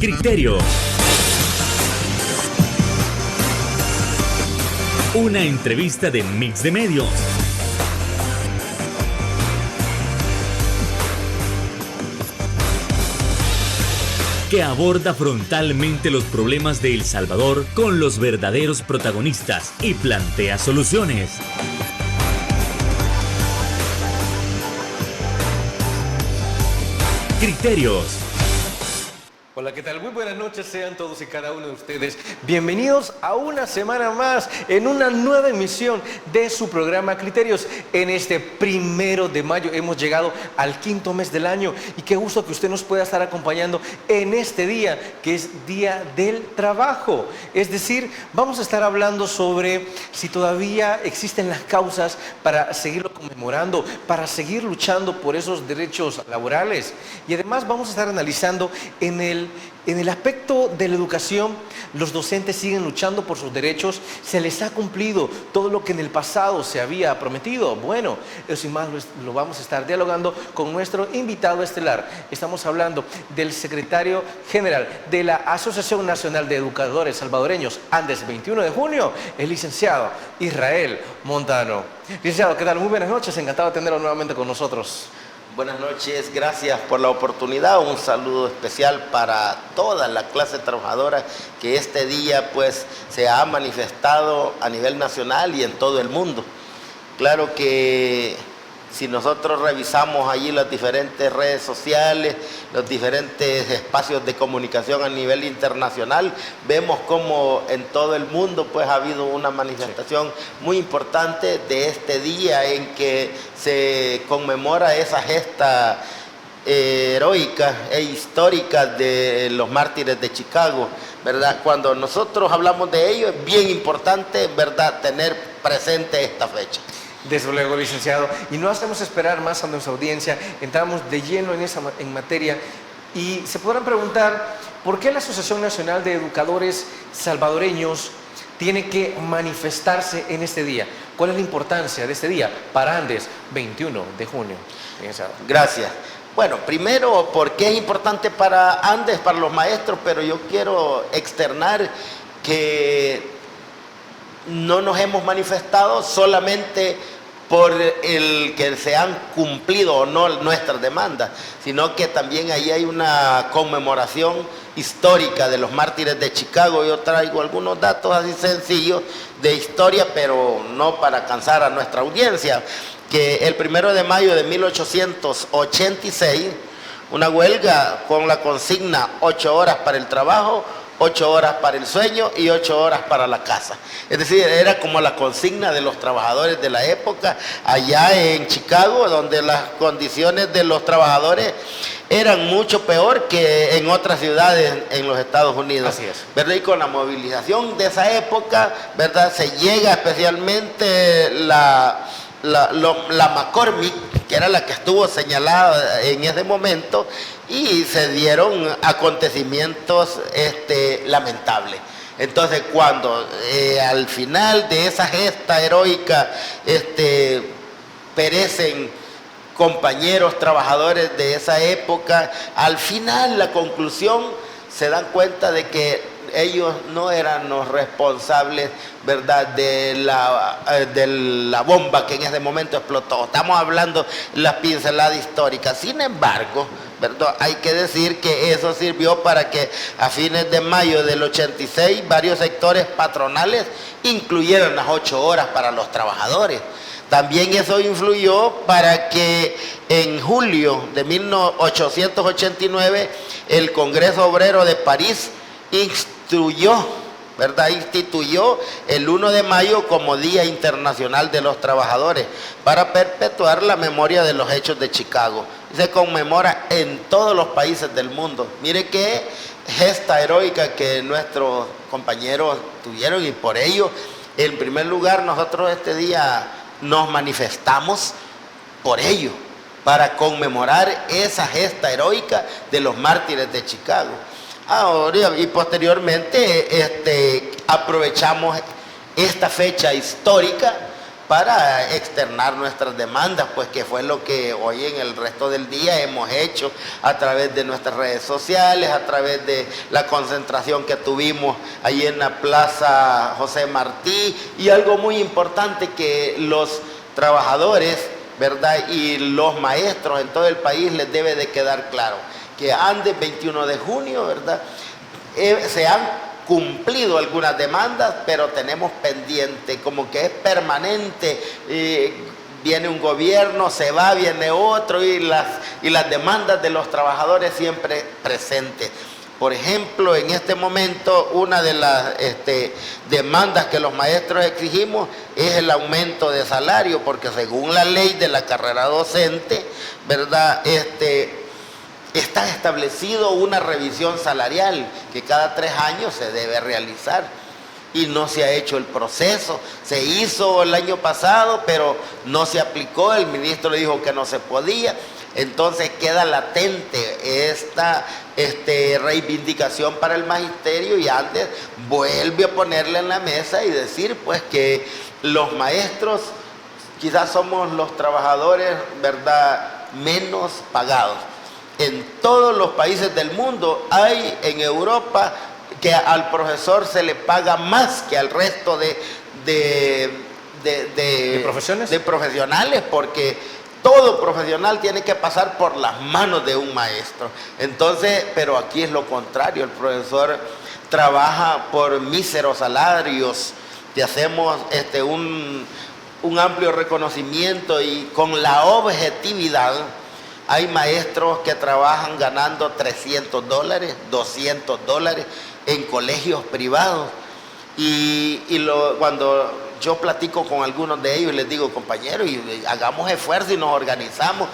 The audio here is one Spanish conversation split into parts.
Criterios. Una entrevista de Mix de Medios. Que aborda frontalmente los problemas de El Salvador con los verdaderos protagonistas y plantea soluciones. Criterios. Hola, ¿qué tal? Muy buenas noches, sean todos y cada uno de ustedes bienvenidos a una semana más en una nueva emisión de su programa Criterios. En este 1 de mayo hemos llegado al 5.º mes del año y qué gusto que usted nos pueda estar acompañando en este día que es Día del Trabajo. Es decir, vamos a estar hablando sobre si todavía existen las causas para seguirlo conmemorando, para seguir luchando por esos derechos laborales, y además vamos a estar analizando en el aspecto de la educación. Los docentes siguen luchando por sus derechos. ¿Se les ha cumplido todo lo que en el pasado se había prometido? Bueno, eso y más lo vamos a estar dialogando con nuestro invitado estelar. Estamos hablando del secretario general de la Asociación Nacional de Educadores Salvadoreños, Andes 21 de junio, el licenciado Israel Montano. Licenciado, ¿qué tal? Muy buenas noches, encantado de tenerlo nuevamente con nosotros. Buenas noches, gracias por la oportunidad. Un saludo especial para toda la clase trabajadora que este día pues se ha manifestado a nivel nacional y en todo el mundo. Claro que si nosotros revisamos allí las diferentes redes sociales, los diferentes espacios de comunicación a nivel internacional, vemos como en todo el mundo pues ha habido una manifestación muy importante de este día en que se conmemora esa gesta heroica e histórica de los mártires de Chicago, ¿verdad? Cuando nosotros hablamos de ello es bien importante, ¿verdad?, tener presente esta fecha. Desde luego, licenciado, y no hacemos esperar más a nuestra audiencia, entramos de lleno en materia, y se podrán preguntar ¿por qué la Asociación Nacional de Educadores Salvadoreños tiene que manifestarse en este día? ¿Cuál es la importancia de este día para Andes 21 de junio? Licenciado. Gracias. Bueno, primero, ¿por qué es importante para Andes, para los maestros? Pero yo quiero externar que no nos hemos manifestado solamente por el que se han cumplido o no nuestras demandas, sino que también ahí hay una conmemoración histórica de los mártires de Chicago. Yo traigo algunos datos así sencillos de historia, pero no para cansar a nuestra audiencia, que el 1 de mayo de 1886, una huelga con la consigna 8 horas para el trabajo, 8 horas para el sueño y 8 horas para la casa. Es decir, era como la consigna de los trabajadores de la época allá en Chicago, donde las condiciones de los trabajadores eran mucho peor que en otras ciudades en los Estados Unidos. Así es. ¿Verdad? Y con la movilización de esa época, ¿verdad?, se llega especialmente la McCormick, que era la que estuvo señalada en ese momento, y se dieron acontecimientos lamentables. Entonces, cuando al final de esa gesta heroica perecen compañeros trabajadores de esa época, al final la conclusión se dan cuenta de que ellos no eran los responsables, ¿verdad?, de la bomba que en ese momento explotó. Estamos hablando de la pincelada histórica. Sin embargo, ¿verdad?, hay que decir que eso sirvió para que a fines de mayo del 86 varios sectores patronales incluyeran las 8 horas para los trabajadores. También eso influyó para que en julio de 1889 el Congreso Obrero de París instituyó el 1 de mayo como Día Internacional de los Trabajadores para perpetuar la memoria de los hechos de Chicago. Se conmemora en todos los países del mundo. Mire qué gesta heroica que nuestros compañeros tuvieron, y por ello, en primer lugar, nosotros este día nos manifestamos por ello, para conmemorar esa gesta heroica de los mártires de Chicago. Ahora, y posteriormente aprovechamos esta fecha histórica para externar nuestras demandas, pues que fue lo que hoy en el resto del día hemos hecho a través de nuestras redes sociales, a través de la concentración que tuvimos ahí en la Plaza José Martí, y algo muy importante que los trabajadores, ¿verdad?, y los maestros en todo el país les debe de quedar claro, que antes 21 de junio, ¿verdad?, se han cumplido algunas demandas, pero tenemos pendiente, como que es permanente, viene un gobierno, se va, viene otro, y las demandas de los trabajadores siempre presentes. Por ejemplo, en este momento, una de las demandas que los maestros exigimos es el aumento de salario, porque según la ley de la carrera docente, ¿verdad?, está establecido una revisión salarial que cada 3 años se debe realizar y no se ha hecho el proceso. Se hizo el año pasado, pero no se aplicó, el ministro dijo que no se podía, entonces queda latente esta reivindicación para el magisterio, y Andes vuelve a ponerla en la mesa y decir pues que los maestros quizás somos los trabajadores, ¿verdad?, menos pagados. En todos los países del mundo hay, en Europa, que al profesor se le paga más que al resto de profesiones, de profesionales, porque todo profesional tiene que pasar por las manos de un maestro. Entonces, pero aquí es lo contrario, el profesor trabaja por míseros salarios, te hacemos un amplio reconocimiento y con la objetividad. Hay maestros que trabajan ganando $300, $200 en colegios privados. Cuando yo platico con algunos de ellos, les digo, compañeros, hagamos esfuerzo y nos organizamos,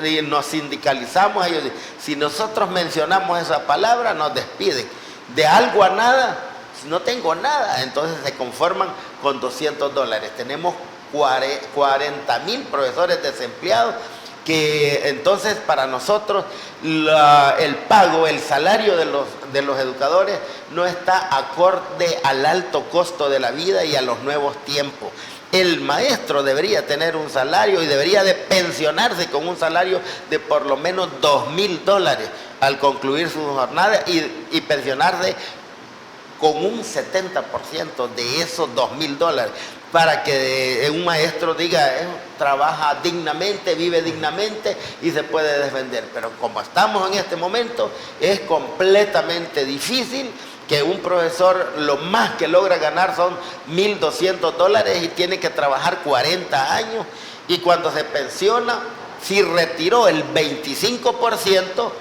y nos sindicalizamos. Ellos dicen, si nosotros mencionamos esa palabra, nos despiden. De algo a nada, no tengo nada. Entonces se conforman con $200. Tenemos 40,000 profesores desempleados, que entonces para nosotros el pago, el salario de los educadores no está acorde al alto costo de la vida y a los nuevos tiempos. El maestro debería tener un salario y debería de pensionarse con un salario de por lo menos $2,000 al concluir su jornada, y pensionarse con un 70% de esos $2,000, para que un maestro diga, trabaja dignamente, vive dignamente y se puede defender. Pero como estamos en este momento, es completamente difícil, que un profesor lo más que logra ganar son $1,200 y tiene que trabajar 40 años, y cuando se pensiona, si retiró el 25%,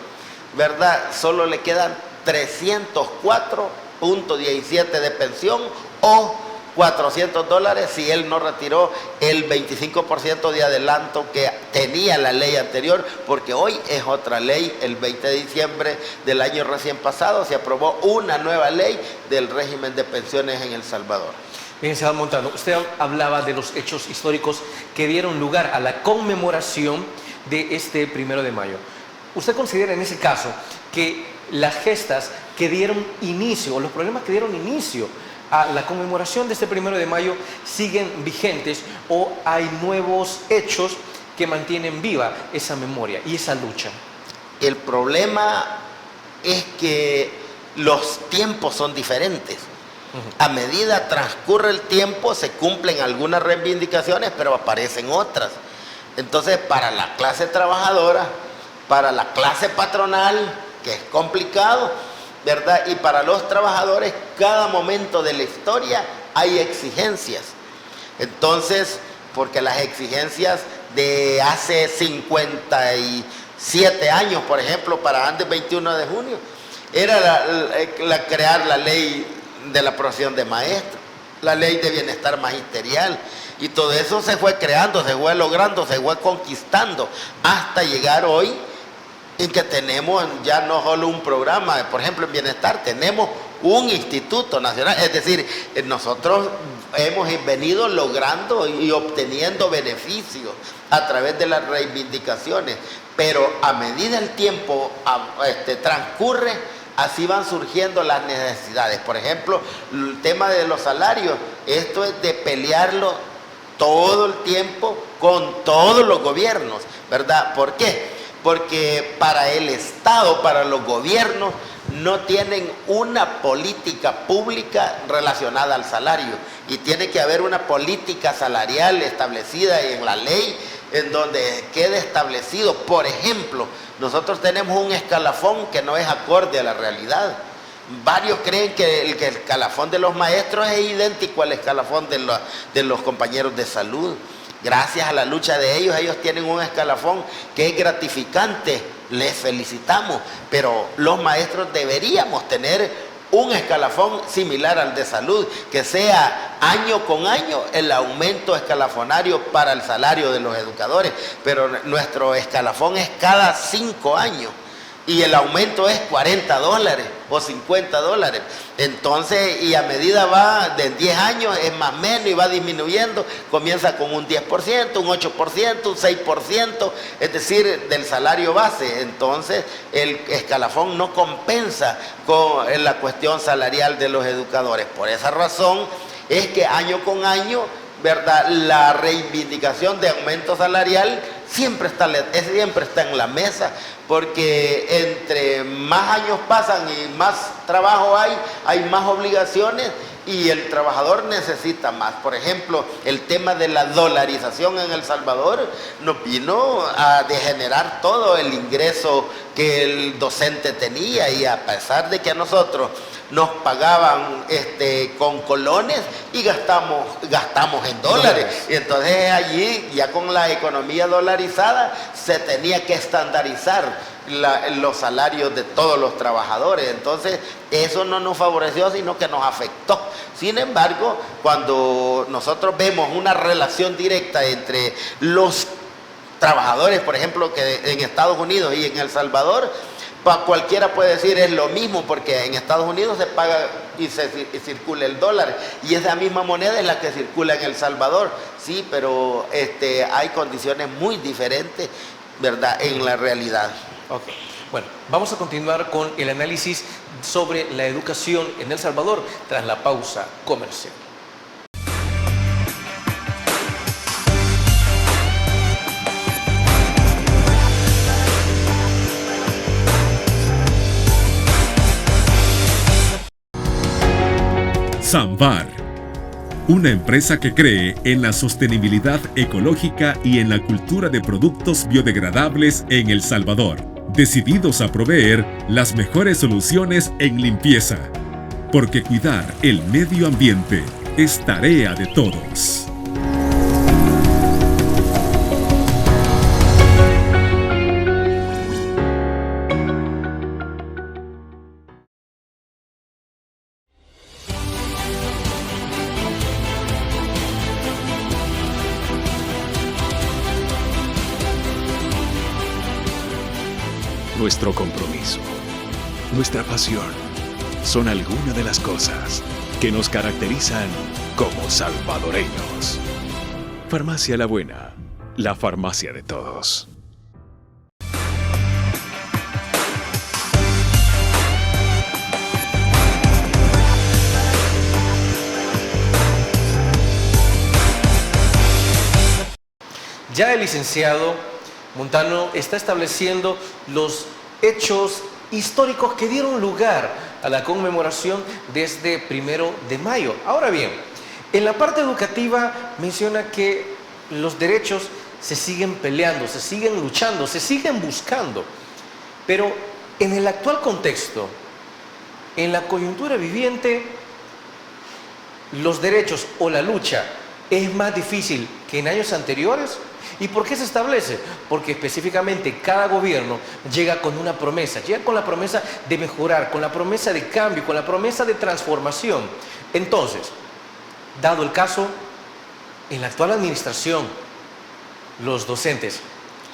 ¿verdad?, solo le quedan $304.17 de pensión, o $400 si él no retiró el 25% de adelanto que tenía la ley anterior, porque hoy es otra ley. El 20 de diciembre del año recién pasado se aprobó una nueva ley del régimen de pensiones en El Salvador. Bien, señor Montano, usted hablaba de los hechos históricos que dieron lugar a la conmemoración de este 1 de mayo. ¿Usted considera en ese caso que las gestas que dieron inicio, o los problemas que dieron inicio a la conmemoración de este 1 de mayo siguen vigentes, o hay nuevos hechos que mantienen viva esa memoria y esa lucha? El problema es que los tiempos son diferentes. A medida transcurre el tiempo, se cumplen algunas reivindicaciones, pero aparecen otras. Entonces, para la clase trabajadora, para la clase patronal, que es complicado, ¿verdad?, y para los trabajadores, cada momento de la historia hay exigencias. Entonces, porque las exigencias de hace 57 años, por ejemplo, para antes 21 de junio, era crear la ley de la profesión de maestro, la ley de bienestar magisterial, y todo eso se fue creando, se fue logrando, se fue conquistando, hasta llegar hoy en que tenemos ya no solo un programa, por ejemplo en bienestar, tenemos un instituto nacional. Es decir, nosotros hemos venido logrando y obteniendo beneficios a través de las reivindicaciones, pero a medida el tiempo transcurre, así van surgiendo las necesidades. Por ejemplo, el tema de los salarios, esto es de pelearlo todo el tiempo con todos los gobiernos, ¿verdad? ¿Por qué? Porque para el Estado, para los gobiernos, no tienen una política pública relacionada al salario, y tiene que haber una política salarial establecida en la ley, en donde quede establecido. Por ejemplo, nosotros tenemos un escalafón que no es acorde a la realidad. Varios creen que el escalafón de los maestros es idéntico al escalafón de los compañeros de salud. Gracias a la lucha de ellos tienen un escalafón que es gratificante, les felicitamos, pero los maestros deberíamos tener un escalafón similar al de salud, que sea año con año el aumento escalafonario para el salario de los educadores, pero nuestro escalafón es cada 5 años. Y el aumento es $40 o $50. Entonces, y a medida va de 10 años, es más o menos y va disminuyendo. Comienza con un 10%, un 8%, un 6%, es decir, del salario base. Entonces, el escalafón no compensa con la cuestión salarial de los educadores. Por esa razón es que año con año, ¿verdad?, la reivindicación de aumento salarial siempre está en la mesa, porque entre más años pasan y más trabajo hay más obligaciones y el trabajador necesita más. Por ejemplo, el tema de la dolarización en El Salvador nos vino a degenerar todo el ingreso que el docente tenía, y a pesar de que a nosotros nos pagaban con colones y gastamos en dólares. Y entonces allí, ya con la economía dolarizada, se tenía que estandarizar los salarios de todos los trabajadores. Entonces eso no nos favoreció, sino que nos afectó. Sin embargo, cuando nosotros vemos una relación directa entre los trabajadores, por ejemplo, que en Estados Unidos y en El Salvador, cualquiera puede decir es lo mismo, porque en Estados Unidos se paga y circula el dólar, y esa misma moneda es la que circula en El Salvador. Sí, pero hay condiciones muy diferentes, ¿verdad?, en la realidad. Ok, bueno, vamos a continuar con el análisis sobre la educación en El Salvador tras la pausa comercial. Samvar, una empresa que cree en la sostenibilidad ecológica y en la cultura de productos biodegradables en El Salvador, decididos a proveer las mejores soluciones en limpieza, porque cuidar el medio ambiente es tarea de todos. Nuestro compromiso, nuestra pasión, son algunas de las cosas que nos caracterizan como salvadoreños. Farmacia La Buena, la farmacia de todos. Ya el licenciado Montano está estableciendo los hechos históricos que dieron lugar a la conmemoración de este 1 de mayo. Ahora bien, en la parte educativa menciona que los derechos se siguen peleando, se siguen luchando, se siguen buscando. Pero en el actual contexto, en la coyuntura viviente, los derechos o la lucha es más difícil que en años anteriores. ¿Y por qué se establece? Porque específicamente cada gobierno llega con una promesa, llega con la promesa de mejorar, con la promesa de cambio, con la promesa de transformación. Entonces, dado el caso, en la actual administración, los docentes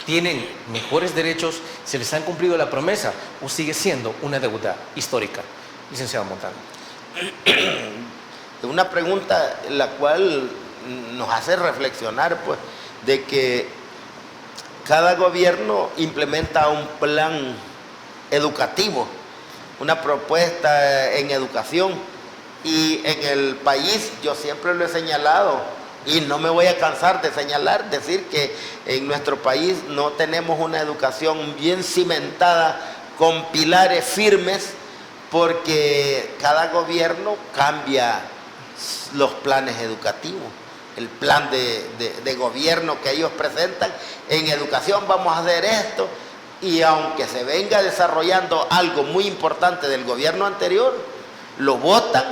tienen mejores derechos, ¿se les han cumplido la promesa o sigue siendo una deuda histórica? Licenciado Montano. Una pregunta la cual nos hace reflexionar, pues, de que cada gobierno implementa un plan educativo, una propuesta en educación, y en el país, yo siempre lo he señalado, Y no me voy a cansar de señalar, decir que en nuestro país no tenemos una educación bien cimentada con pilares firmes, porque cada gobierno cambia los planes educativos. El plan de gobierno que ellos presentan, en educación vamos a hacer esto, y aunque se venga desarrollando algo muy importante del gobierno anterior, lo votan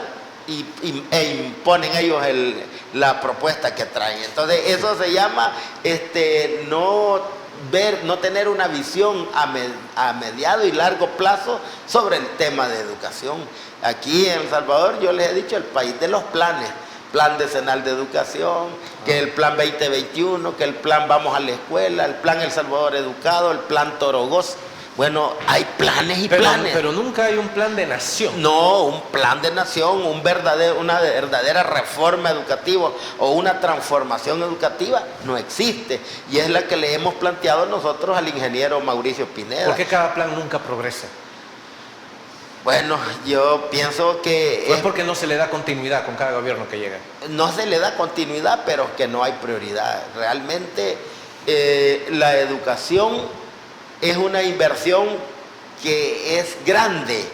e imponen ellos la propuesta que traen. Entonces eso se llama no tener una visión a mediado y largo plazo sobre el tema de educación. Aquí en El Salvador, yo les he dicho, el país de los planes. Plan decenal de educación, que el plan 2021, que el plan Vamos a la Escuela, el plan El Salvador Educado, el plan Torogoz. Bueno, hay planes y planes. Pero nunca hay un plan de nación. No, un plan de nación, una verdadera reforma educativa o una transformación educativa no existe. Y es la que le hemos planteado nosotros al ingeniero Mauricio Pineda. ¿Por qué cada plan nunca progresa? Bueno, yo pienso que... Es porque no se le da continuidad con cada gobierno que llega. No se le da continuidad, pero que no hay prioridad. Realmente la educación es una inversión que es grande,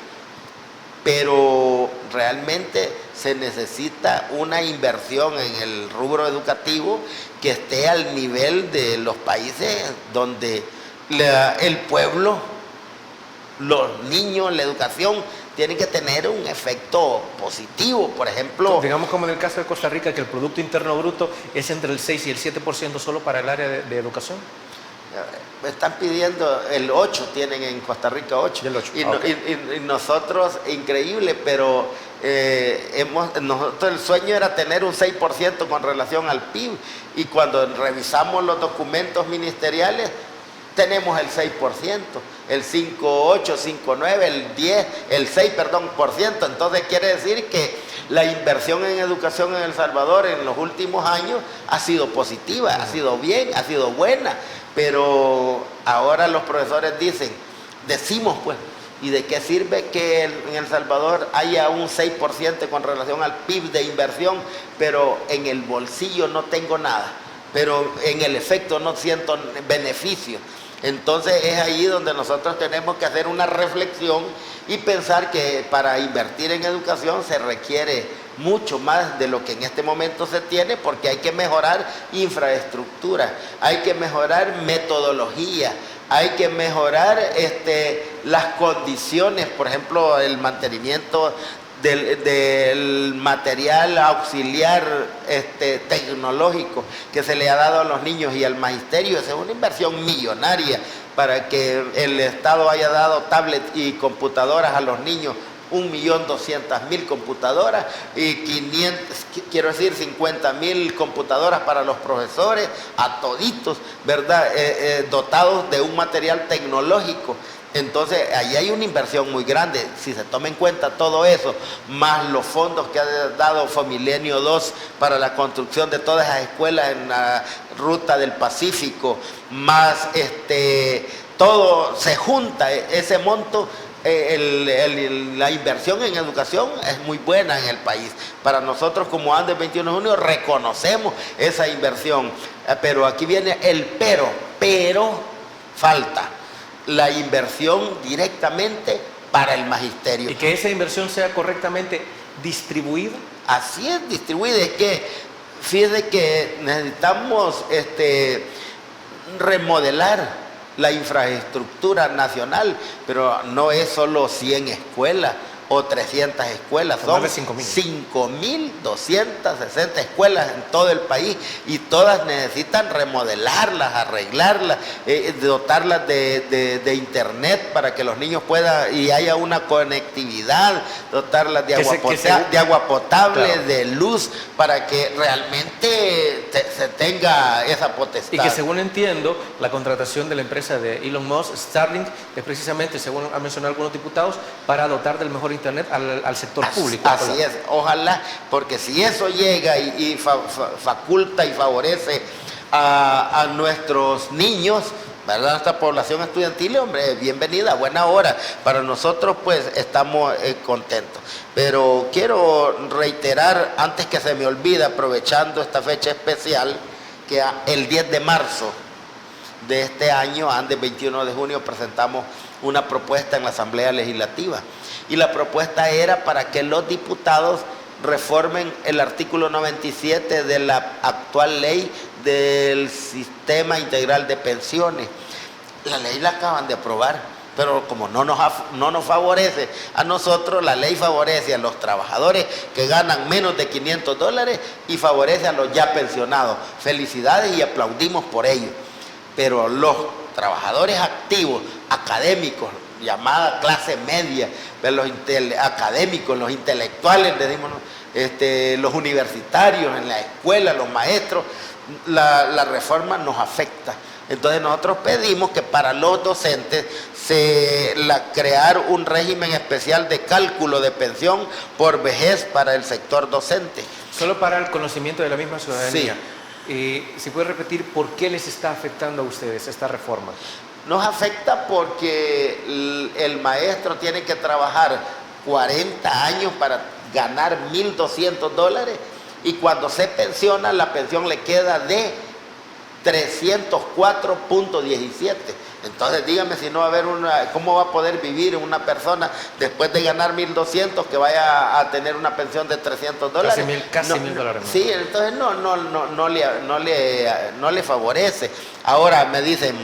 pero realmente se necesita una inversión en el rubro educativo que esté al nivel de los países donde el pueblo, los niños, la educación tienen que tener un efecto positivo. Por ejemplo, digamos como en el caso de Costa Rica, que el Producto Interno Bruto es entre el 6 y el 7% solo para el área de educación. Me están pidiendo el 8, tienen en Costa Rica 8. El 8. Y nosotros, increíble, pero nosotros el sueño era tener un 6% con relación al PIB, y cuando revisamos los documentos ministeriales tenemos el 6%, el 5.8, 5.9, el 10, el 6%. Entonces quiere decir que la inversión en educación en El Salvador en los últimos años ha sido positiva, ha sido bien, ha sido buena, pero ahora los profesores decimos pues, ¿y de qué sirve que en El Salvador haya un 6% con relación al PIB de inversión, pero en el bolsillo no tengo nada, pero en el efecto no siento beneficio? Entonces es ahí donde nosotros tenemos que hacer una reflexión y pensar que para invertir en educación se requiere mucho más de lo que en este momento se tiene, porque hay que mejorar infraestructura, hay que mejorar metodología, hay que mejorar las condiciones, por ejemplo, el mantenimiento del material auxiliar tecnológico que se le ha dado a los niños y al magisterio. Esa es una inversión millonaria para que el Estado haya dado tablets y computadoras a los niños, 1.200.000 computadoras y 50.000 computadoras para los profesores, a toditos, ¿verdad? Dotados de un material tecnológico. Entonces, ahí hay una inversión muy grande. Si se toma en cuenta todo eso, más los fondos que ha dado Fomilenio 2 para la construcción de todas esas escuelas en la ruta del Pacífico, más todo se junta, ese monto, la inversión en educación es muy buena en el país. Para nosotros como Andes 21 de junio reconocemos esa inversión, pero aquí viene el pero falta la inversión directamente para el magisterio. Y que esa inversión sea correctamente distribuida. Así es, distribuida. Es que, fíjate que necesitamos remodelar la infraestructura nacional, pero no es solo 100 escuelas o 300 escuelas, son 5.260 escuelas en todo el país, y todas necesitan remodelarlas, arreglarlas, dotarlas de internet para que los niños puedan y haya una conectividad, dotarlas de agua potable, claro, de luz, para que realmente se tenga esa potestad. Y que, según entiendo, la contratación de la empresa de Elon Musk, Starlink, es precisamente, según han mencionado algunos diputados, para dotar del mejor internet al sector público. Así es, ojalá, porque si eso llega y faculta y favorece a nuestros niños, ¿verdad? Nuestra población estudiantil, hombre, bienvenida, buena hora. Para nosotros, pues, estamos contentos. Pero quiero reiterar, antes que se me olvide, aprovechando esta fecha especial, que el 10 de marzo de este año, antes 21 de junio, presentamos una propuesta en la Asamblea Legislativa. Y la propuesta era para que los diputados reformen el artículo 97 de la actual ley del Sistema Integral de Pensiones. La ley la acaban de aprobar, pero como no nos favorece a nosotros, la ley favorece a los trabajadores que ganan menos de $500 y favorece a los ya pensionados. Felicidades y aplaudimos por ello. Pero los trabajadores activos, académicos, llamada clase media, los académicos, los intelectuales, decimos, los universitarios en la escuela, los maestros, la reforma nos afecta. Entonces nosotros pedimos que para los docentes crear un régimen especial de cálculo de pensión por vejez para el sector docente. Solo para el conocimiento de la misma ciudadanía. Sí. ¿Se puede repetir por qué les está afectando a ustedes esta reforma? Nos afecta porque el maestro tiene que trabajar 40 años para ganar $1,200 y cuando se pensiona la pensión le queda de 304.17. Entonces dígame si no va a haber ¿cómo va a poder vivir una persona después de ganar 1,200 que vaya a tener una pensión de $300? Casi $1,000. Sí, entonces no le favorece. Ahora me dicen,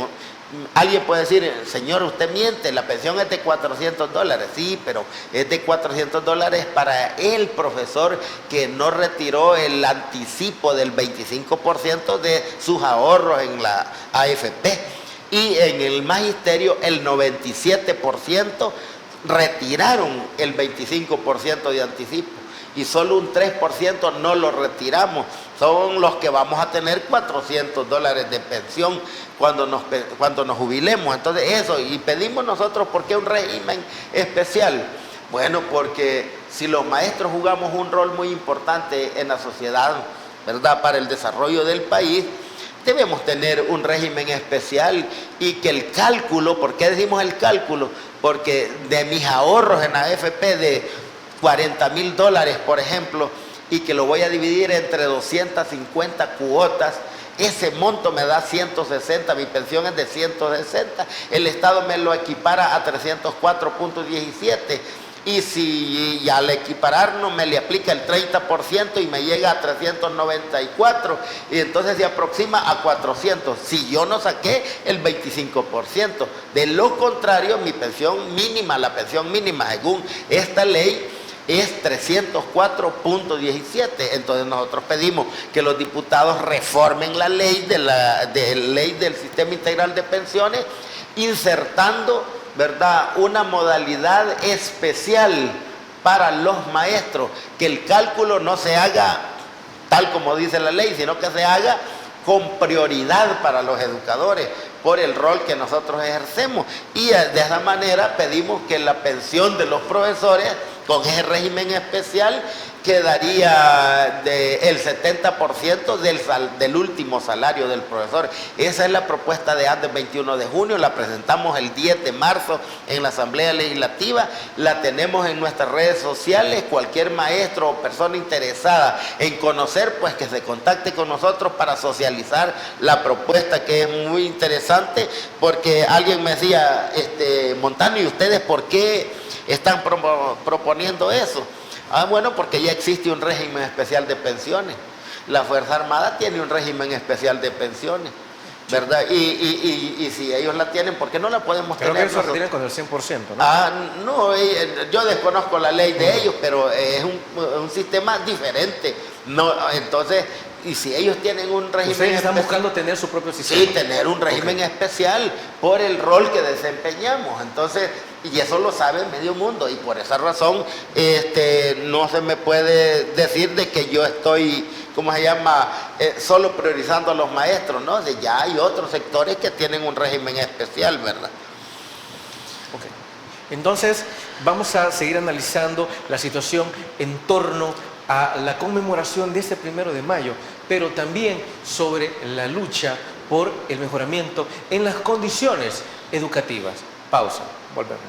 alguien puede decir, señor, usted miente, la pensión es de $400. Sí, pero es de $400 para el profesor que no retiró el anticipo del 25% de sus ahorros en la AFP. Y en el magisterio el 97% retiraron el 25% de anticipo y solo un 3% no lo retiramos. Son los que vamos a tener $400 de pensión cuando nos jubilemos. Entonces eso, y pedimos nosotros, ¿por qué un régimen especial? Bueno, porque si los maestros jugamos un rol muy importante en la sociedad, ¿verdad?, para el desarrollo del país, debemos tener un régimen especial y que el cálculo, ¿por qué decimos el cálculo? Porque de mis ahorros en la AFP de $40,000, por ejemplo, y que lo voy a dividir entre 250 cuotas, ese monto me da 160, mi pensión es de 160, el Estado me lo equipara a 304.17. Y si al equipararnos me le aplica el 30% y me llega a 394, y entonces se aproxima a 400, si yo no saqué el 25%. De lo contrario, mi pensión mínima, la pensión mínima según esta ley, es 304.17. Entonces nosotros pedimos que los diputados reformen la ley del Sistema Integral de Pensiones, insertando, ¿verdad?, una modalidad especial para los maestros, que el cálculo no se haga tal como dice la ley, sino que se haga con prioridad para los educadores por el rol que nosotros ejercemos. Y de esa manera pedimos que la pensión de los profesores con ese régimen especial quedaría el 70% del último salario del profesor. Esa es la propuesta de antes 21 de junio, la presentamos el 10 de marzo en la Asamblea Legislativa, la tenemos en nuestras redes sociales. Cualquier maestro o persona interesada en conocer, pues que se contacte con nosotros para socializar la propuesta, que es muy interesante, porque alguien me decía, Montano, ¿y ustedes por qué están proponiendo eso? Bueno, porque ya existe un régimen especial de pensiones. La Fuerza Armada tiene un régimen especial de pensiones, ¿verdad? Y si ellos la tienen, ¿por qué no la podemos tener? Creo que eso retiran con el 100%, ¿no? No, yo desconozco la ley de ellos, pero es un sistema diferente. No, entonces, y si ellos tienen un régimen ¿ustedes están especial, buscando tener su propio sistema? Sí, tener un régimen especial por el rol que desempeñamos. Entonces, y eso lo sabe medio mundo, y por esa razón no se me puede decir de que yo estoy, ¿cómo se llama?, solo priorizando a los maestros, ¿no? Ya hay otros sectores que tienen un régimen especial, ¿verdad? Ok. Entonces, vamos a seguir analizando la situación en torno a la conmemoración de este 1 de mayo, pero también sobre la lucha por el mejoramiento en las condiciones educativas. Pausa, volvemos.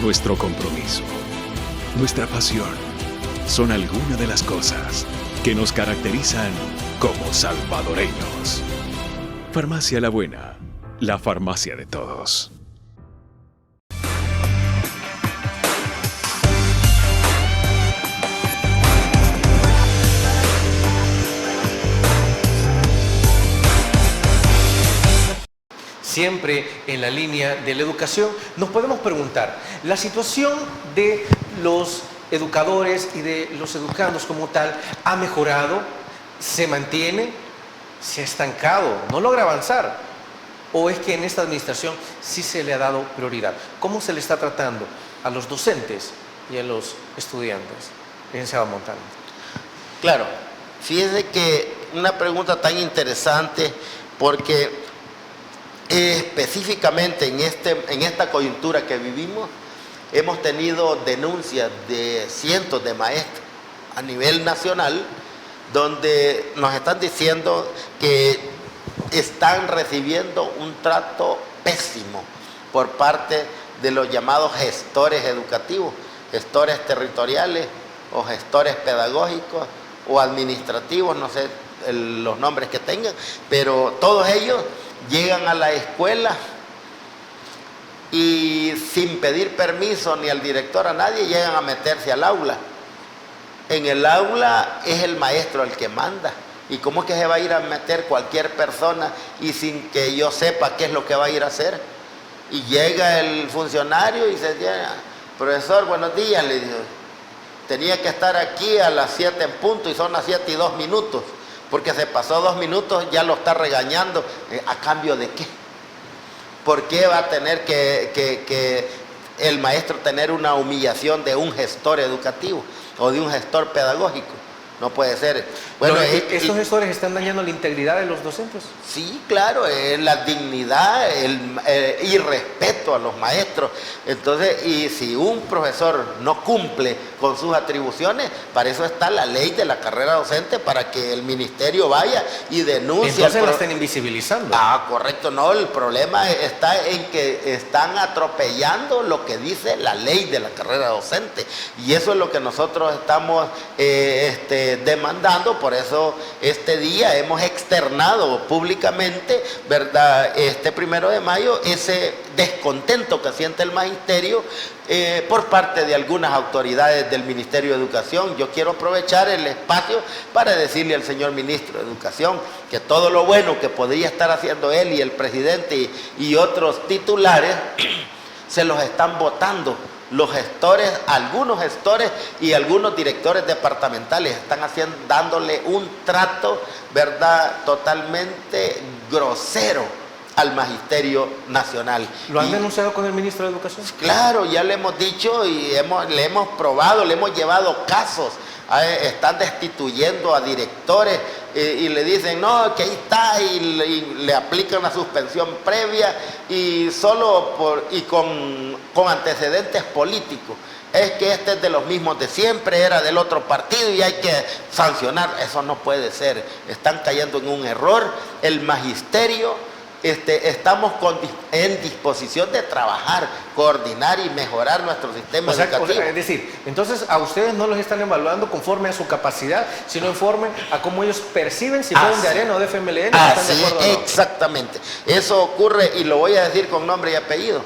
Nuestro compromiso, nuestra pasión, son algunas de las cosas que nos caracterizan como salvadoreños. Farmacia La Buena, la farmacia de todos. Siempre en la línea de la educación, nos podemos preguntar, ¿la situación de los educadores y de los educandos como tal ha mejorado? ¿Se mantiene? ¿Se ha estancado? ¿No logra avanzar? ¿O es que en esta administración sí se le ha dado prioridad? ¿Cómo se le está tratando a los docentes y a los estudiantes? Licenciado Montano. Claro, fíjese que una pregunta tan interesante, porque específicamente en esta coyuntura que vivimos, hemos tenido denuncias de cientos de maestros a nivel nacional, donde nos están diciendo que están recibiendo un trato pésimo por parte de los llamados gestores educativos, gestores territoriales o gestores pedagógicos o administrativos, no sé los nombres que tengan, pero todos ellos llegan a la escuela y sin pedir permiso ni al director, a nadie, llegan a meterse al aula. En el aula es el maestro el que manda. ¿Y cómo es que se va a ir a meter cualquier persona y sin que yo sepa qué es lo que va a ir a hacer? Y llega el funcionario y se dice: profesor, buenos días, le digo, tenía que estar aquí a las 7 en punto y son las 7:02, porque se pasó 2 minutos, ya lo está regañando. ¿A cambio de qué? ¿Por qué va a tener que el maestro tener una humillación de un gestor educativo o de un gestor pedagógico? No puede ser. Bueno, ¿estos gestores están dañando la integridad de los docentes? Sí, claro, la dignidad y respeto a los maestros. Entonces, y si un profesor no cumple con sus atribuciones, para eso está la ley de la carrera docente, para que el ministerio vaya y denuncie. Entonces la están invisibilizando. Ah, correcto, no, el problema está en que están atropellando lo que dice la ley de la carrera docente. Y eso es lo que nosotros estamos demandando. Por eso este día hemos externado públicamente, ¿verdad?, este 1 de mayo, ese descontento que siente el magisterio por parte de algunas autoridades del Ministerio de Educación. Yo quiero aprovechar el espacio para decirle al señor ministro de Educación que todo lo bueno que podría estar haciendo él y el presidente y otros titulares se los están botando. Los gestores, algunos gestores y algunos directores departamentales están dándole un trato, ¿verdad?, totalmente grosero al Magisterio Nacional. ¿Lo han denunciado con el ministro de Educación? Claro, ya le hemos dicho y le hemos probado, le hemos llevado casos. Están destituyendo a directores y le dicen: no, que ahí está, y le aplican la suspensión previa y con antecedentes políticos. Es que este es de los mismos de siempre, era del otro partido y hay que sancionar. Eso no puede ser. Están cayendo en un error. El magisterio, estamos en disposición de trabajar, coordinar y mejorar nuestro sistema educativo. Es decir, entonces a ustedes no los están evaluando conforme a su capacidad, sino conforme a cómo ellos perciben si fueron de Arena o de FMLN. Así, ¿están de acuerdo o no? Exactamente. Eso ocurre, y lo voy a decir con nombre y apellido.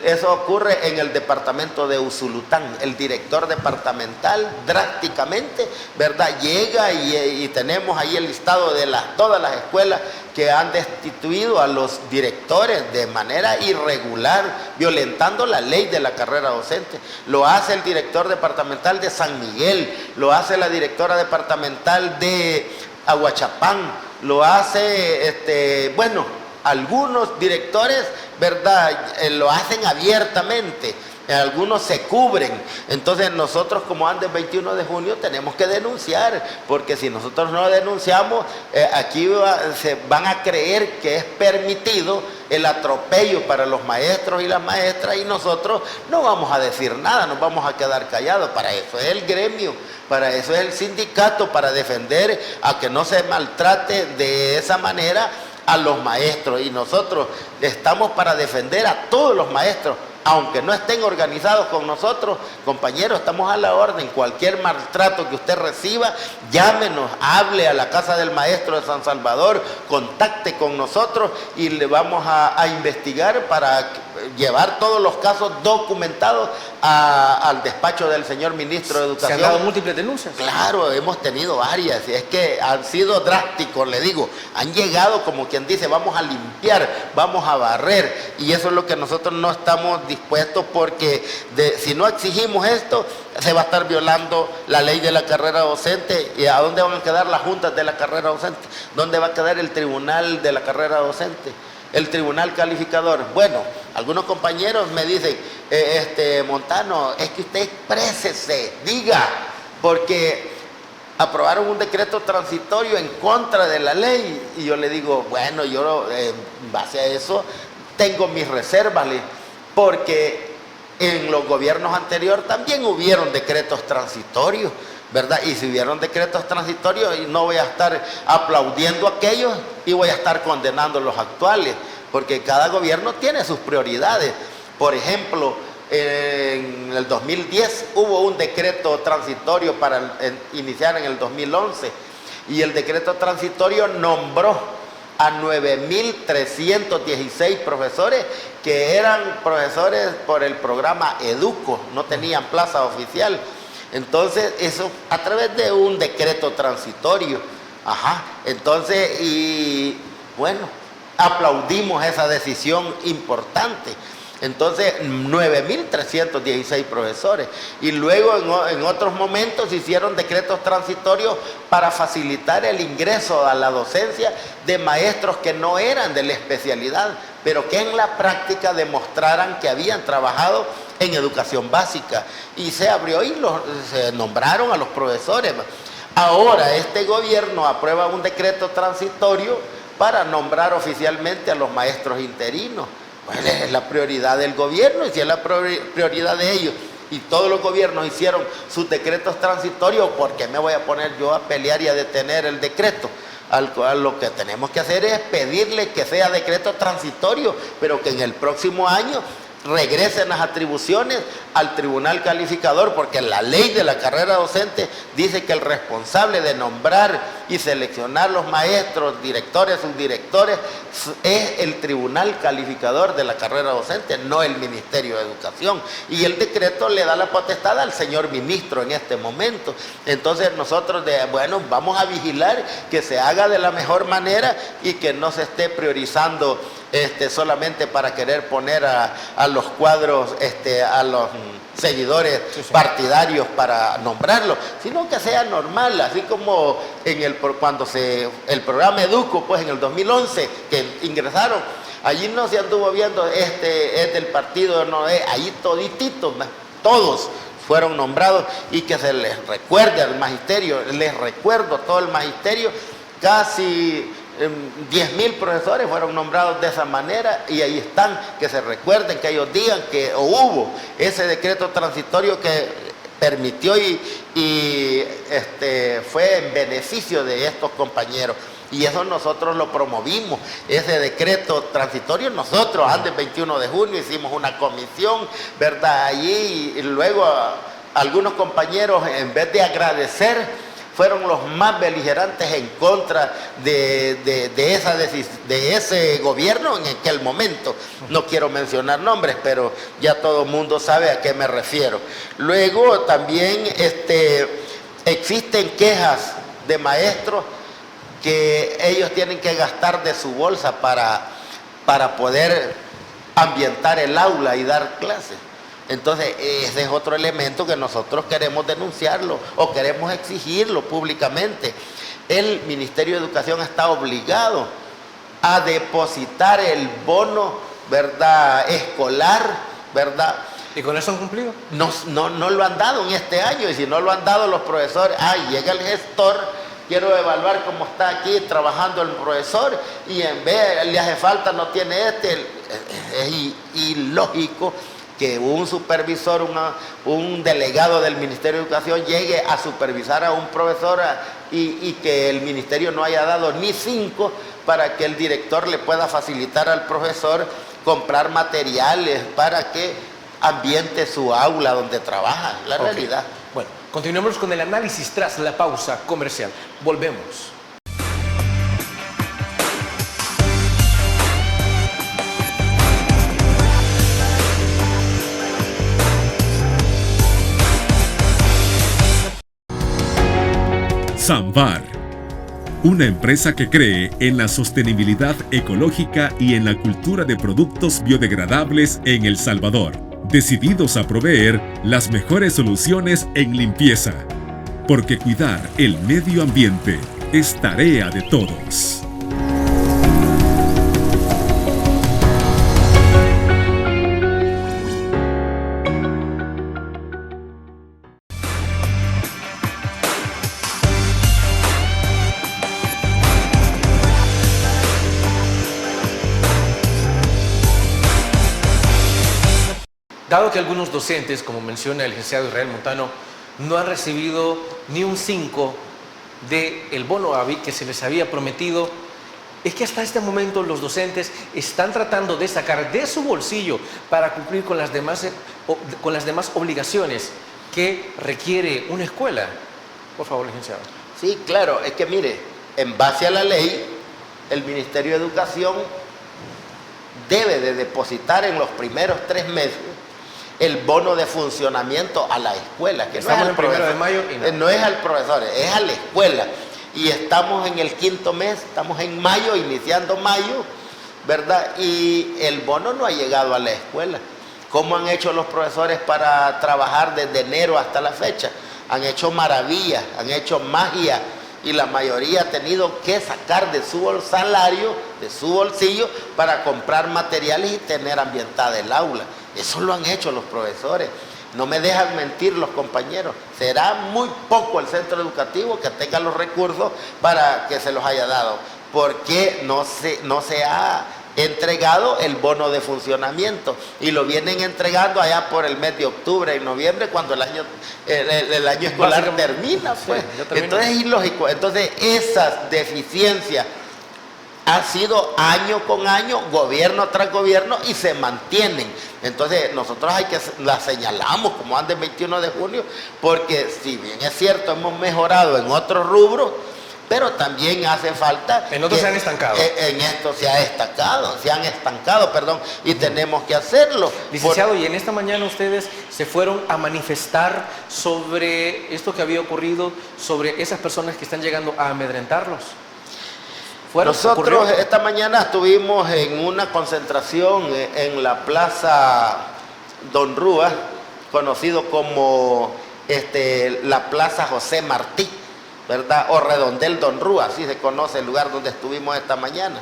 Eso ocurre en el departamento de Usulután. El director departamental drásticamente, ¿verdad?, llega y tenemos ahí el listado de todas las escuelas que han destituido a los directores de manera irregular, violentando la ley de la carrera docente. Lo hace el director departamental de San Miguel, lo hace la directora departamental de Aguachapán, lo hace, algunos directores, ¿verdad?, lo hacen abiertamente, algunos se cubren. Entonces nosotros como Andes 21 de junio tenemos que denunciar, porque si nosotros no denunciamos, aquí se van a creer que es permitido el atropello para los maestros y las maestras, y nosotros no vamos a decir nada, nos vamos a quedar callados. Para eso es el gremio, para eso es el sindicato, para defender a que no se maltrate de esa manera a los maestros, y nosotros estamos para defender a todos los maestros, aunque no estén organizados con nosotros. Compañeros, estamos a la orden. Cualquier maltrato que usted reciba, llámenos, hable a la Casa del Maestro de San Salvador, contacte con nosotros y le vamos a investigar para llevar todos los casos documentados al despacho del señor Ministro de Educación. ¿Se han dado múltiples denuncias? Claro, hemos tenido varias, y es que han sido drásticos, le digo, han llegado como quien dice, vamos a limpiar, vamos a barrer, y eso es lo que nosotros no estamos dispuestos, porque si no exigimos esto, se va a estar violando la ley de la carrera docente. ¿Y a dónde van a quedar las juntas de la carrera docente? ¿Dónde va a quedar el tribunal de la carrera docente? El tribunal calificador. Bueno, algunos compañeros me dicen, Montano, es que usted exprésese, diga, porque aprobaron un decreto transitorio en contra de la ley, y yo le digo, bueno, yo en base a eso tengo mis reservas, porque en los gobiernos anteriores también hubieron decretos transitorios, ¿verdad? Y si hubieron decretos transitorios, no voy a estar aplaudiendo aquellos y voy a estar condenando los actuales, porque cada gobierno tiene sus prioridades. Por ejemplo, en el 2010 hubo un decreto transitorio para iniciar en el 2011, y el decreto transitorio nombró a 9.316 profesores que eran profesores por el programa Educo, no tenían plaza oficial. Entonces, eso a través de un decreto transitorio. Entonces, y bueno, aplaudimos esa decisión importante. Entonces, 9.316 profesores. Y luego en otros momentos se hicieron decretos transitorios para facilitar el ingreso a la docencia de maestros que no eran de la especialidad, pero que en la práctica demostraran que habían trabajado en educación básica. Y se abrió y se nombraron a los profesores. Ahora este gobierno aprueba un decreto transitorio para nombrar oficialmente a los maestros interinos. Pues es la prioridad del gobierno, y si es la prioridad de ellos, y todos los gobiernos hicieron sus decretos transitorios, ¿por qué me voy a poner yo a pelear y a detener el decreto? Al cual lo que tenemos que hacer es pedirle que sea decreto transitorio, pero que en el próximo año regresen las atribuciones al tribunal calificador, porque la ley de la carrera docente dice que el responsable de nombrar y seleccionar los maestros, directores, subdirectores, es el tribunal calificador de la carrera docente, no el Ministerio de Educación. Y el decreto le da la potestad al señor ministro en este momento. Entonces nosotros, vamos a vigilar que se haga de la mejor manera y que no se esté priorizando solamente para querer poner a los cuadros, a los seguidores partidarios para nombrarlos, sino que sea normal, así como cuando el programa Educo, pues en el 2011 que ingresaron, allí no se anduvo viendo es del partido, no es, allí todititos, todos fueron nombrados, y que se les recuerde al magisterio, les recuerdo a todo el magisterio, casi 10.000 profesores fueron nombrados de esa manera, y ahí están, que se recuerden, que ellos digan que hubo ese decreto transitorio que permitió y fue en beneficio de estos compañeros, y eso nosotros lo promovimos, ese decreto transitorio. Nosotros antes 21 de junio hicimos una comisión, ¿verdad? Allí, y luego algunos compañeros, en vez de agradecer, fueron los más beligerantes en contra de ese gobierno en aquel momento. No quiero mencionar nombres, pero ya todo el mundo sabe a qué me refiero. Luego también existen quejas de maestros que ellos tienen que gastar de su bolsa para poder ambientar el aula y dar clases. Entonces, ese es otro elemento que nosotros queremos denunciarlo o queremos exigirlo públicamente. El Ministerio de Educación está obligado a depositar el bono, ¿verdad?, escolar, ¿verdad?, ¿Y con eso han cumplido? No lo han dado en este año, y si no lo han dado los profesores, llega el gestor, quiero evaluar cómo está aquí trabajando el profesor, y en vez le hace falta, no tiene es ilógico que un supervisor, un delegado del Ministerio de Educación llegue a supervisar a un profesor y que el ministerio no haya dado ni 5 para que el director le pueda facilitar al profesor comprar materiales para que ambiente su aula donde trabaja, la realidad. Bueno, continuemos con el análisis tras la pausa comercial. Volvemos. Samvar, una empresa que cree en la sostenibilidad ecológica y en la cultura de productos biodegradables en El Salvador, decididos a proveer las mejores soluciones en limpieza, porque cuidar el medio ambiente es tarea de todos. Dado que algunos docentes, como menciona el licenciado Israel Montano, no han recibido ni un 5 del bono que se les había prometido, es que hasta este momento los docentes están tratando de sacar de su bolsillo para cumplir con las demás obligaciones que requiere una escuela. Por favor, licenciado. Sí, claro, es que mire, en base a la ley, el Ministerio de Educación debe de depositar en los primeros 3 meses el bono de funcionamiento a la escuela, que estamos no es en 1 de mayo y no es al profesor, es a la escuela. Y estamos en el 5.º mes, estamos en mayo, iniciando mayo, ¿verdad? Y el bono no ha llegado a la escuela. ¿Cómo han hecho los profesores para trabajar desde enero hasta la fecha? Han hecho maravillas, han hecho magia, y la mayoría ha tenido que sacar de su salario, de su bolsillo, para comprar materiales y tener ambientada el aula. Eso lo han hecho los profesores. No me dejan mentir los compañeros. Será muy poco el centro educativo que tenga los recursos para que se los haya dado, porque no se ha entregado el bono de funcionamiento, y lo vienen entregando allá por el mes de octubre y noviembre, cuando el año escolar termina, pues. Sí, entonces es ilógico. Entonces esas deficiencias han sido año con año, gobierno tras gobierno, y se mantienen. Entonces nosotros las señalamos como ande el 21 de junio, porque si bien es cierto, hemos mejorado en otros rubros, pero también hace falta... En otros se han estancado. En esto se han estancado, y tenemos que hacerlo. Licenciado, y en esta mañana ustedes se fueron a manifestar sobre esto que había ocurrido, sobre esas personas que están llegando a amedrentarlos. Nosotros esta mañana estuvimos en una concentración en la Plaza Don Rúa, conocido como la Plaza José Martí, ¿verdad? O Redondel Don Rúa, así se conoce el lugar donde estuvimos esta mañana.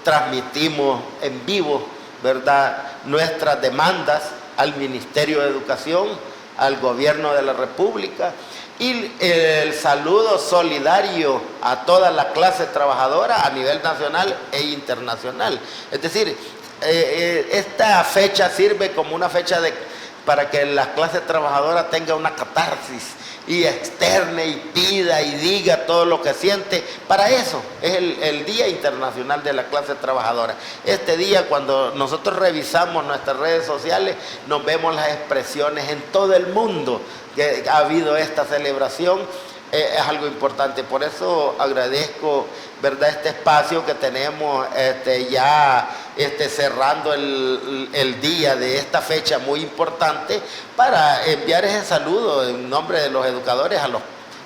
Transmitimos en vivo, ¿verdad?, nuestras demandas al Ministerio de Educación, al Gobierno de la República, y el saludo solidario a toda la clase trabajadora a nivel nacional e internacional. Es decir, esta fecha sirve como una fecha para que la clase trabajadora tenga una catarsis y externe y pida y diga todo lo que siente. Para eso es el Día Internacional de la Clase Trabajadora. Este día, cuando nosotros revisamos nuestras redes sociales, nos vemos las expresiones en todo el mundo que ha habido esta celebración. Es algo importante. Por eso agradezco, ¿verdad?, este espacio que tenemos cerrando el día de esta fecha muy importante, para enviar ese saludo en nombre de los educadores a los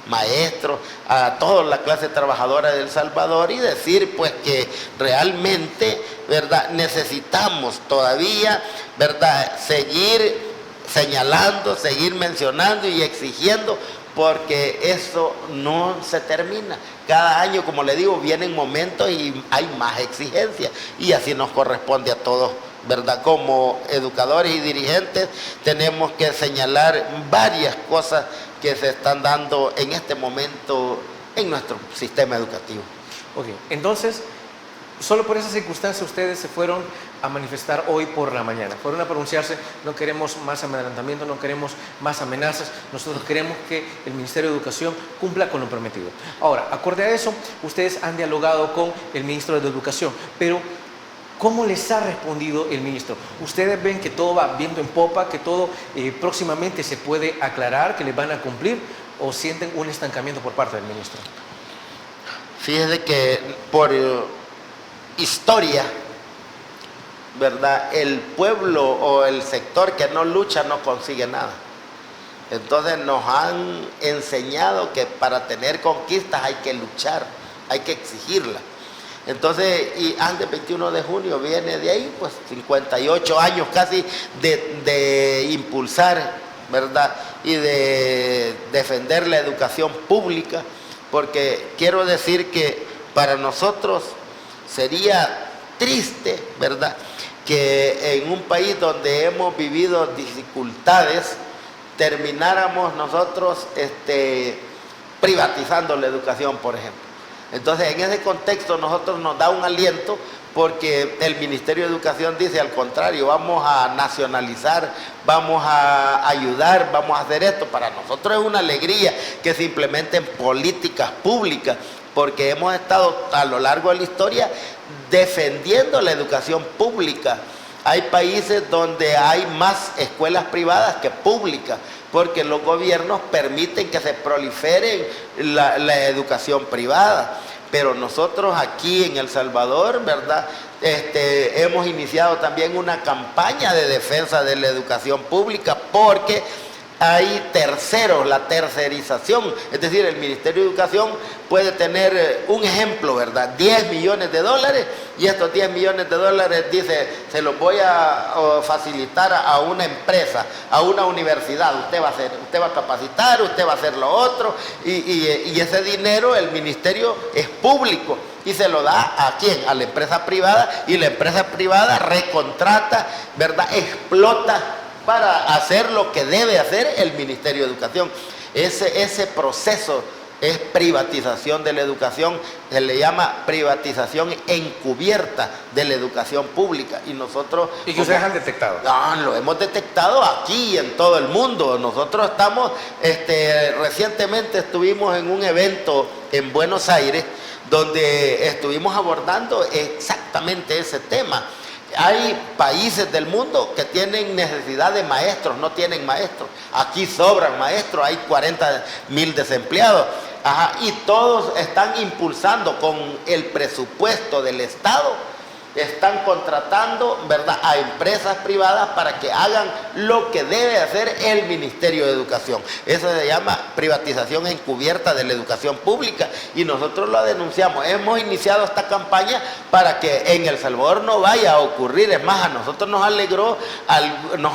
maestros, a toda la clase trabajadora de El Salvador, y decir pues que realmente, ¿verdad?, necesitamos todavía, ¿verdad?, seguir señalando, seguir mencionando y exigiendo, porque eso no se termina. Cada año, como le digo, vienen momentos y hay más exigencias, y así nos corresponde a todos ¿verdad? Como educadores y dirigentes tenemos que señalar varias cosas que se están dando en este momento en nuestro sistema educativo. Ok, entonces, solo por esa circunstancia ustedes se fueron a manifestar hoy por la mañana, fueron a pronunciarse, no queremos más amedrentamiento, no queremos más amenazas, nosotros queremos que el Ministerio de Educación cumpla con lo prometido. Ahora, acorde a eso, ustedes han dialogado con el Ministro de Educación, pero ¿cómo les ha respondido el ministro? ¿Ustedes ven que todo va viento en popa, que todo próximamente se puede aclarar, que les van a cumplir, o sienten un estancamiento por parte del ministro? Fíjese que por historia, ¿verdad? El pueblo o el sector que no lucha no consigue nada. Entonces nos han enseñado que para tener conquistas hay que luchar, hay que exigirlas. Entonces, y antes 21 de junio viene de ahí, pues 58 años casi de impulsar, ¿verdad? Y de defender la educación pública, porque quiero decir que para nosotros sería triste, ¿verdad?, que en un país donde hemos vivido dificultades, termináramos nosotros privatizando la educación, por ejemplo. Entonces, en ese contexto, nosotros nos da un aliento porque el Ministerio de Educación dice al contrario, vamos a nacionalizar, vamos a ayudar, vamos a hacer esto. Para nosotros es una alegría que se implementen políticas públicas, porque hemos estado a lo largo de la historia defendiendo la educación pública. Hay países donde hay más escuelas privadas que públicas, porque los gobiernos permiten que se prolifere la educación privada. Pero nosotros aquí en El Salvador, ¿verdad?, hemos iniciado también una campaña de defensa de la educación pública, porque hay terceros, la tercerización, es decir, el Ministerio de Educación puede tener un ejemplo, ¿verdad?, 10 millones de dólares, y estos 10 millones de dólares dice, se los voy a facilitar a una empresa, a una universidad, usted va a capacitar, usted va a hacer lo otro, y ese dinero el ministerio es público, y se lo da ¿a quién? A la empresa privada, y la empresa privada recontrata, ¿verdad?, explota para hacer lo que debe hacer el Ministerio de Educación. Ese proceso es privatización de la educación, se le llama privatización encubierta de la educación pública. Y nosotros... ¿Y que ustedes han detectado? No, lo hemos detectado aquí y en todo el mundo. Nosotros estamos, recientemente estuvimos en un evento en Buenos Aires, donde estuvimos abordando exactamente ese tema. Hay países del mundo que tienen necesidad de maestros, no tienen maestros. Aquí sobran maestros, hay 40,000 desempleados. Y todos están impulsando con el presupuesto del Estado, están contratando, ¿verdad?, a empresas privadas para que hagan lo que debe hacer el Ministerio de Educación. Eso se llama privatización encubierta de la educación pública, y nosotros lo denunciamos. Hemos iniciado esta campaña para que en El Salvador no vaya a ocurrir. Es más, a nosotros nos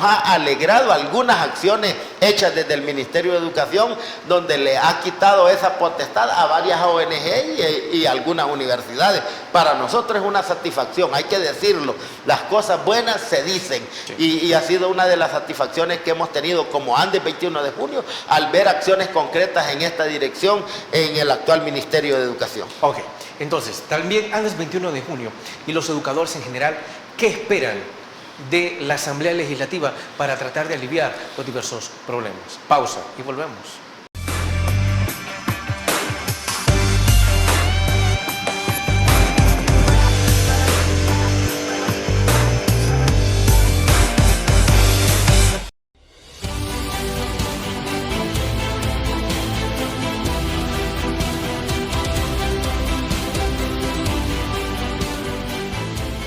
ha alegrado algunas acciones hechas desde el Ministerio de Educación, donde le ha quitado esa potestad a varias ONG y algunas universidades. Para nosotros es una satisfacción, hay que decirlo, las cosas buenas se dicen, sí. Y ha sido una de las satisfacciones que hemos tenido como Andes 21 de junio al ver acciones concretas en esta dirección en el actual Ministerio de Educación. Ok, entonces, también Andes 21 de junio y los educadores en general, ¿qué esperan de la Asamblea Legislativa para tratar de aliviar los diversos problemas? Pausa y volvemos.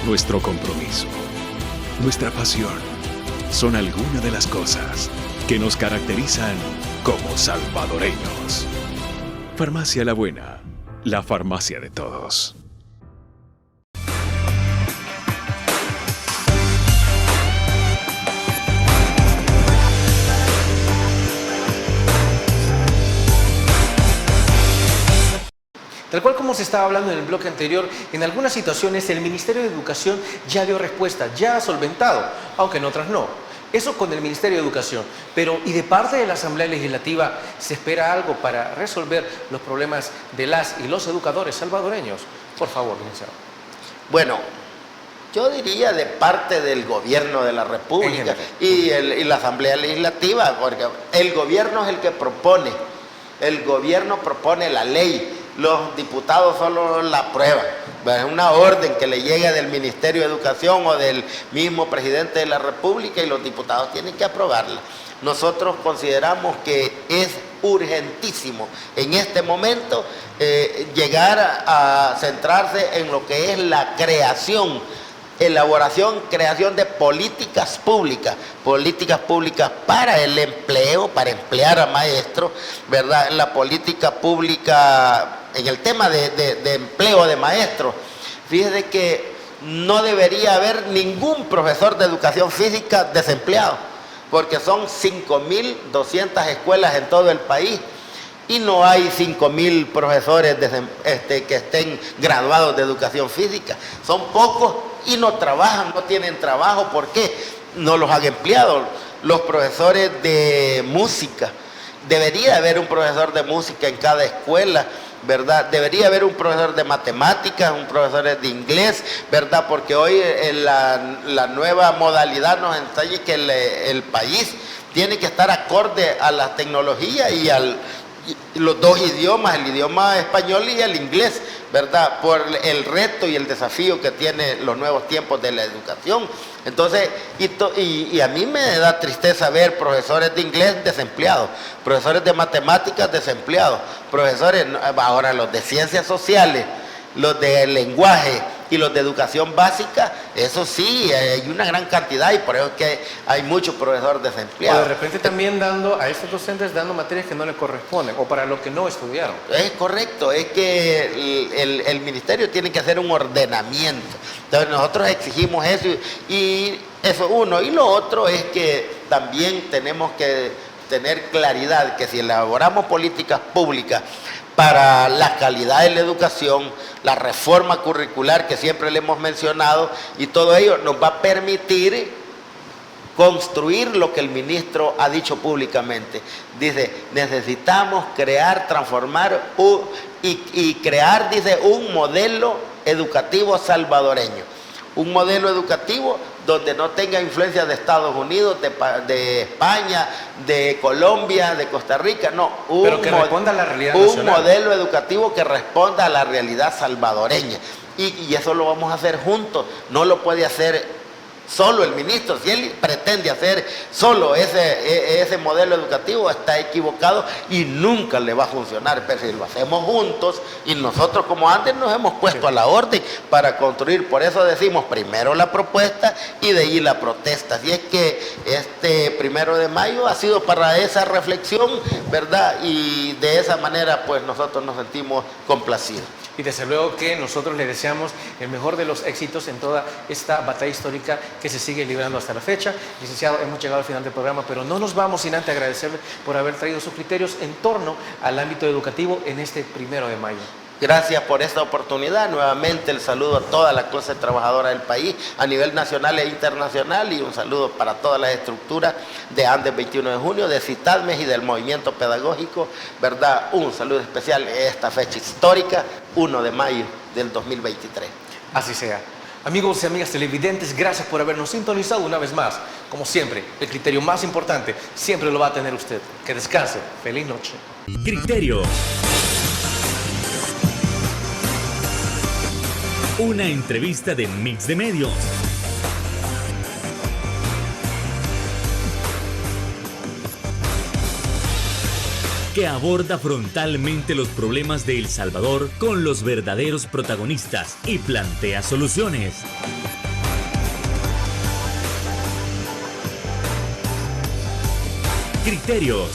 Nuestro compromiso, nuestra pasión, son algunas de las cosas que nos caracterizan como salvadoreños. Farmacia La Buena, la farmacia de todos. Tal cual como se estaba hablando en el bloque anterior, en algunas situaciones el Ministerio de Educación ya dio respuesta, ya ha solventado, aunque en otras no. Eso con el Ministerio de Educación. Pero, ¿y de parte de la Asamblea Legislativa se espera algo para resolver los problemas de las y los educadores salvadoreños? Por favor, licenciado. Bueno, yo diría de parte del gobierno de la República y la Asamblea Legislativa, porque el gobierno es el que propone, el gobierno propone la ley, los diputados solo la aprueban. Es una orden que le llega del Ministerio de Educación o del mismo presidente de la República y los diputados tienen que aprobarla. Nosotros consideramos que es urgentísimo en este momento llegar a centrarse en lo que es la creación, creación de políticas públicas para el empleo, para emplear a maestros, ¿verdad? La política pública en el tema de empleo de maestros. Fíjese que no debería haber ningún profesor de educación física desempleado, porque son 5.200 escuelas en todo el país y no hay 5.000 profesores que estén graduados de educación física. Son pocos y no trabajan, no tienen trabajo. ¿Por qué? No los han empleado. Los profesores de música, debería haber un profesor de música en cada escuela, ¿verdad? Debería haber un profesor de matemáticas, un profesor de inglés, ¿verdad? Porque hoy la nueva modalidad nos enseña que el país tiene que estar acorde a la tecnología y los dos idiomas, el idioma español y el inglés, ¿verdad? Por el reto y el desafío que tiene los nuevos tiempos de la educación. Entonces, y a mí me da tristeza ver profesores de inglés desempleados, profesores de matemáticas desempleados, profesores, ahora los de ciencias sociales, los de lenguaje y los de educación básica, eso sí, hay una gran cantidad y por eso es que hay muchos profesores desempleados. O de repente también a estos docentes dando materias que no les corresponden o para lo que no estudiaron. Es correcto, es que el ministerio tiene que hacer un ordenamiento. Entonces nosotros exigimos eso y eso uno. Y lo otro es que también tenemos que tener claridad que si elaboramos políticas públicas para la calidad de la educación, la reforma curricular que siempre le hemos mencionado y todo ello nos va a permitir construir lo que el ministro ha dicho públicamente. Dice, necesitamos crear, transformar y crear, dice, un modelo educativo salvadoreño. Un modelo educativo donde no tenga influencia de Estados Unidos, de España, de Colombia, de Costa Rica, no. Pero que responda a la realidad nacional. Un modelo educativo que responda a la realidad salvadoreña. Y eso lo vamos a hacer juntos, no lo puede hacer solo el ministro. Si él pretende hacer solo ese modelo educativo, está equivocado y nunca le va a funcionar. Pero si lo hacemos juntos y nosotros como antes nos hemos puesto a la orden para construir, por eso decimos primero la propuesta y de ahí la protesta. Así es que este 1 de mayo ha sido para esa reflexión, ¿verdad? Y de esa manera pues nosotros nos sentimos complacidos. Y desde luego que nosotros le deseamos el mejor de los éxitos en toda esta batalla histórica que se sigue librando hasta la fecha. Licenciado, hemos llegado al final del programa, pero no nos vamos sin antes agradecerle por haber traído sus criterios en torno al ámbito educativo en este 1 de mayo. Gracias por esta oportunidad. Nuevamente el saludo a toda la clase trabajadora del país a nivel nacional e internacional y un saludo para todas las estructuras de Andes 21 de junio, de CITADMES y del movimiento pedagógico, ¿verdad? Un saludo especial en esta fecha histórica, 1 de mayo del 2023. Así sea. Amigos y amigas televidentes, gracias por habernos sintonizado una vez más. Como siempre, el criterio más importante siempre lo va a tener usted. Que descanse. Feliz noche. Criterio. Una entrevista de Mix de Medios. Que aborda frontalmente los problemas de El Salvador con los verdaderos protagonistas y plantea soluciones. Criterios.